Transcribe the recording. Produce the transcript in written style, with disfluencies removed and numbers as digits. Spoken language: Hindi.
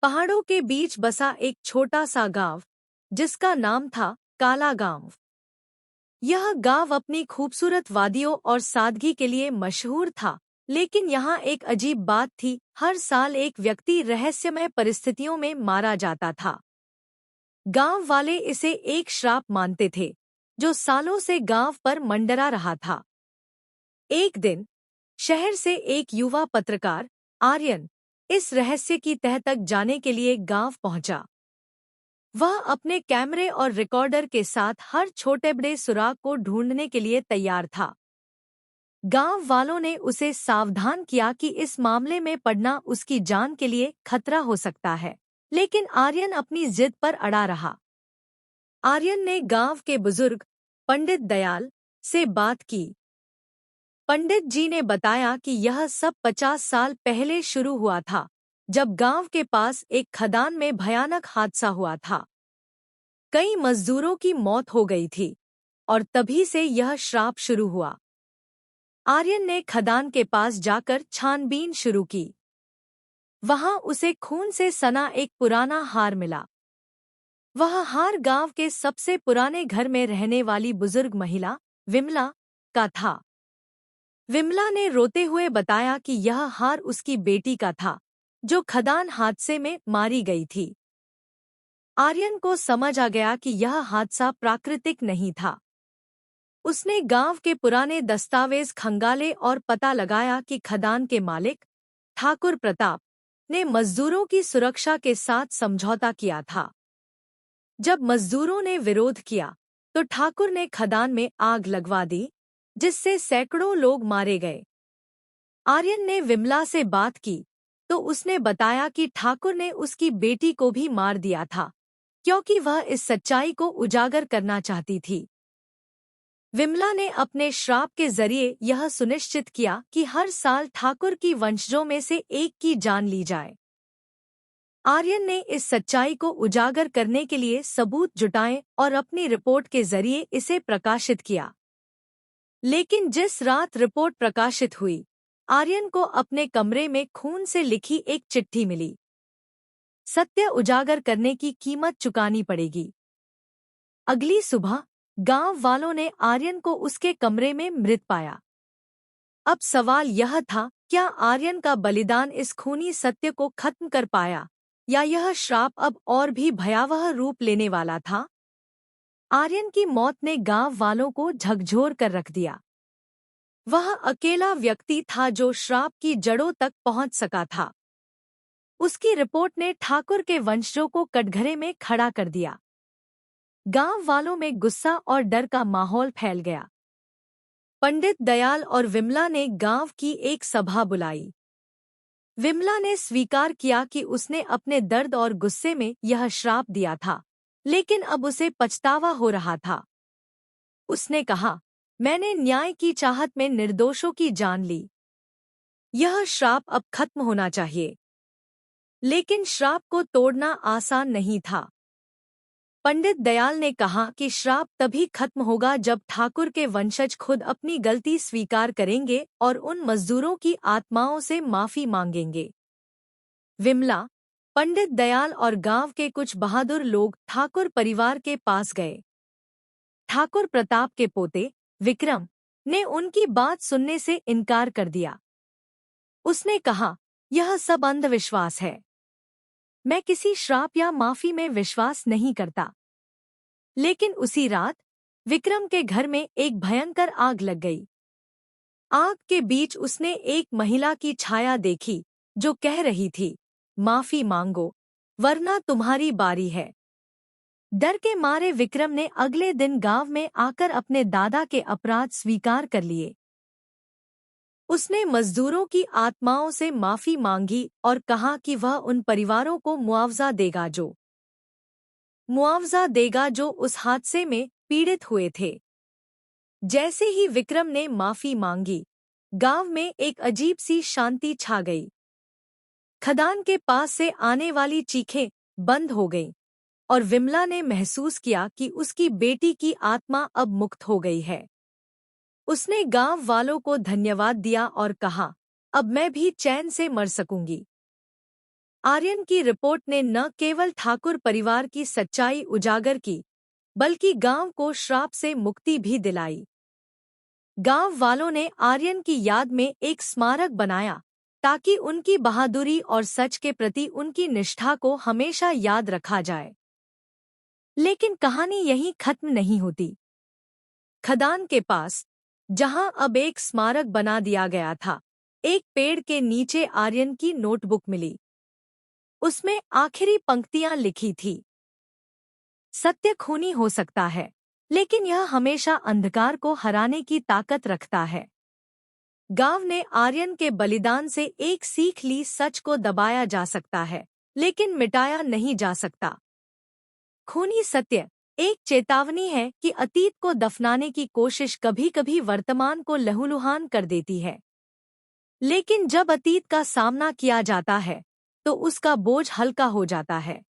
पहाड़ों के बीच बसा एक छोटा सा गांव जिसका नाम था काला गांव। यह गांव अपनी खूबसूरत वादियों और सादगी के लिए मशहूर था, लेकिन यहाँ एक अजीब बात थी। हर साल एक व्यक्ति रहस्यमय परिस्थितियों में मारा जाता था। गांव वाले इसे एक श्राप मानते थे जो सालों से गांव पर मंडरा रहा था। एक दिन शहर से एक युवा पत्रकार आर्यन इस रहस्य की तह तक जाने के लिए गांव पहुंचा। वह अपने कैमरे और रिकॉर्डर के साथ हर छोटे बड़े सुराग को ढूंढने के लिए तैयार था। गांव वालों ने उसे सावधान किया कि इस मामले में पड़ना उसकी जान के लिए खतरा हो सकता है, लेकिन आर्यन अपनी जिद पर अड़ा रहा। आर्यन ने गांव के बुजुर्ग पंडित दयाल से बात की। पंडित जी ने बताया कि यह सब 50 साल पहले शुरू हुआ था, जब गांव के पास एक खदान में भयानक हादसा हुआ था। कई मजदूरों की मौत हो गई थी और तभी से यह श्राप शुरू हुआ। आर्यन ने खदान के पास जाकर छानबीन शुरू की। वहां उसे खून से सना एक पुराना हार मिला। वह हार गांव के सबसे पुराने घर में रहने वाली बुजुर्ग महिला विमला का था। विमला ने रोते हुए बताया कि यह हार उसकी बेटी का था, जो खदान हादसे में मारी गई थी। आर्यन को समझ आ गया कि यह हादसा प्राकृतिक नहीं था। उसने गांव के पुराने दस्तावेज खंगाले और पता लगाया कि खदान के मालिक ठाकुर प्रताप ने मजदूरों की सुरक्षा के साथ समझौता किया था। जब मजदूरों ने विरोध किया तो ठाकुर ने खदान में आग लगवा दी, जिससे सैकड़ों लोग मारे गए। आर्यन ने विमला से बात की तो उसने बताया कि ठाकुर ने उसकी बेटी को भी मार दिया था, क्योंकि वह इस सच्चाई को उजागर करना चाहती थी। विमला ने अपने श्राप के जरिए यह सुनिश्चित किया कि हर साल ठाकुर की वंशजों में से एक की जान ली जाए। आर्यन ने इस सच्चाई को उजागर करने के लिए सबूत जुटाए और अपनी रिपोर्ट के जरिए इसे प्रकाशित किया। लेकिन जिस रात रिपोर्ट प्रकाशित हुई, आर्यन को अपने कमरे में खून से लिखी एक चिट्ठी मिली। सत्य उजागर करने की कीमत चुकानी पड़ेगी। अगली सुबह गांव वालों ने आर्यन को उसके कमरे में मृत पाया। अब सवाल यह था, क्या आर्यन का बलिदान इस खूनी सत्य को खत्म कर पाया, या यह श्राप अब और भी भयावह रूप लेने वाला था? आर्यन की मौत ने गांव वालों को झकझोर कर रख दिया। वह अकेला व्यक्ति था जो श्राप की जड़ों तक पहुंच सका था। उसकी रिपोर्ट ने ठाकुर के वंशजों को कटघरे में खड़ा कर दिया। गांव वालों में गुस्सा और डर का माहौल फैल गया। पंडित दयाल और विमला ने गांव की एक सभा बुलाई। विमला ने स्वीकार किया कि उसने अपने दर्द और गुस्से में यह श्राप दिया था, लेकिन अब उसे पछतावा हो रहा था। उसने कहा, मैंने न्याय की चाहत में निर्दोषों की जान ली। यह श्राप अब खत्म होना चाहिए। लेकिन श्राप को तोड़ना आसान नहीं था। पंडित दयाल ने कहा कि श्राप तभी खत्म होगा जब ठाकुर के वंशज खुद अपनी गलती स्वीकार करेंगे और उन मजदूरों की आत्माओं से माफी मांगेंगे। विमला, पंडित दयाल और गांव के कुछ बहादुर लोग ठाकुर परिवार के पास गए। ठाकुर प्रताप के पोते विक्रम ने उनकी बात सुनने से इनकार कर दिया। उसने कहा, यह सब अंधविश्वास है। मैं किसी श्राप या माफी में विश्वास नहीं करता। लेकिन उसी रात विक्रम के घर में एक भयंकर आग लग गई। आग के बीच उसने एक महिला की छाया देखी जो कह रही थी, माफी मांगो वरना तुम्हारी बारी है। डर के मारे विक्रम ने अगले दिन गांव में आकर अपने दादा के अपराध स्वीकार कर लिए। उसने मजदूरों की आत्माओं से माफी मांगी और कहा कि वह उन परिवारों को मुआवजा देगा जो उस हादसे में पीड़ित हुए थे। जैसे ही विक्रम ने माफी मांगी, गांव में एक अजीब सी शांति छा गई। खदान के पास से आने वाली चीखें बंद हो गईं और विमला ने महसूस किया कि उसकी बेटी की आत्मा अब मुक्त हो गई है। उसने गांव वालों को धन्यवाद दिया और कहा, अब मैं भी चैन से मर सकूंगी। आर्यन की रिपोर्ट ने न केवल ठाकुर परिवार की सच्चाई उजागर की, बल्कि गांव को श्राप से मुक्ति भी दिलाई। गांव वालों ने आर्यन की याद में एक स्मारक बनाया, ताकि उनकी बहादुरी और सच के प्रति उनकी निष्ठा को हमेशा याद रखा जाए। लेकिन कहानी यहीं खत्म नहीं होती। खदान के पास, जहां अब एक स्मारक बना दिया गया था, एक पेड़ के नीचे आर्यन की नोटबुक मिली। उसमें आखिरी पंक्तियां लिखी थी, सत्य खूनी हो सकता है, लेकिन यह हमेशा अंधकार को हराने की ताकत रखता है। गांव ने आर्यन के बलिदान से एक सीख ली, सच को दबाया जा सकता है, लेकिन मिटाया नहीं जा सकता। खूनी सत्य एक चेतावनी है कि अतीत को दफनाने की कोशिश कभी-कभी वर्तमान को लहूलुहान कर देती है। लेकिन जब अतीत का सामना किया जाता है, तो उसका बोझ हल्का हो जाता है।